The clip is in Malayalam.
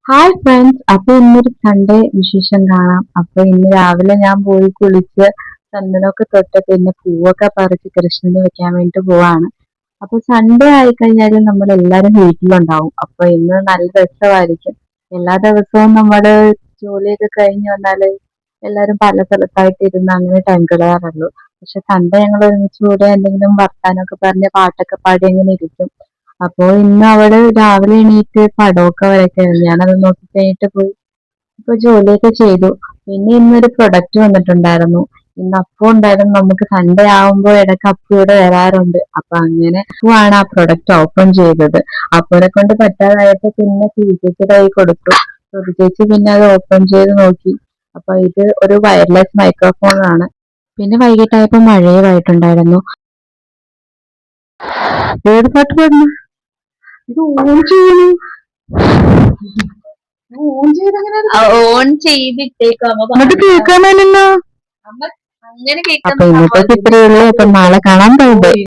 ഹായ് ഫ്രണ്ട്സ്, അപ്പൊ ഇന്നൊരു സൺഡേ വിശേഷം കാണാം. അപ്പൊ ഇന്ന് രാവിലെ ഞാൻ പോയി കുളിച്ച് ചന്ദനമൊക്കെ തൊട്ട് പിന്നെ പൂവൊക്കെ പറിച്ച് കൃഷ്ണന് വെക്കാൻ വേണ്ടി പോവാണ്. അപ്പൊ സൺഡേ ആയിക്കഴിഞ്ഞാലും നമ്മൾ എല്ലാരും വീട്ടിലുണ്ടാവും. അപ്പൊ ഇന്ന് നല്ല രസമായിരിക്കും. എല്ലാ ദിവസവും നമ്മള് ജോലിയൊക്കെ കഴിഞ്ഞ് വന്നാല് എല്ലാരും പല സ്ഥലത്തായിട്ട് ഇരുന്ന് അങ്ങനെ ടൈം കളയാറുള്ളൂ. പക്ഷെ സൺഡേ ഞങ്ങൾ ഒരുമിച്ച് കൂടെ എന്തെങ്കിലും വർത്താനൊക്കെ പറഞ്ഞ് പാട്ടൊക്കെ പാടി അങ്ങനെ ഇരിക്കും. അപ്പൊ ഇന്ന് അവള് രാവിലെ എണീറ്റ് പടമൊക്കെ വരയ്ക്കായിരുന്നു. ഞാനത് നോക്കി കഴിഞ്ഞിട്ട് പോയി ഇപ്പൊ ജോലിയൊക്കെ ചെയ്തു. പിന്നെ ഇന്നൊരു പ്രൊഡക്റ്റ് വന്നിട്ടുണ്ടായിരുന്നു. ഇന്ന് അപ്പം ഉണ്ടായിരുന്നു. നമുക്ക് സൺഡേ ആവുമ്പോൾ ഇടയ്ക്ക് അപ്പം ഇവിടെ വരാറുണ്ട്. അപ്പൊ അങ്ങനെ ആണ് ആ പ്രൊഡക്റ്റ് ഓപ്പൺ ചെയ്തത്. അപ്പനെ കൊണ്ട് പറ്റാതായപ്പോ പിന്നെ ചേച്ചിയുടെ കൈ കൊടുത്തു. ചേച്ചി പിന്നെ അത് ഓപ്പൺ ചെയ്ത് നോക്കി. അപ്പൊ ഇത് ഒരു വയർലെസ് മൈക്രോഫോൺ ആണ്. പിന്നെ വൈകിട്ടായപ്പോ മഴയുമായിട്ടുണ്ടായിരുന്നു. ഏത് പാട്ട് പാടുന്നു? ഇത് ഓൺ ചെയ്യണം. ഓൺ ചെയ്തെങ്ങനെ ഓൺ ചെയ്തിട്ടേക്കും അമ്മ എന്നിട്ട് കേൾക്കാൻ മേലല്ലോ. അമ്മ അങ്ങനെ അപ്പൊ കേൾക്കുന്ന ഇന്നത്തേക്ക് ഇത്രയേ ഉള്ളൂ. അപ്പൊ നാളെ കാണാൻ പോകും.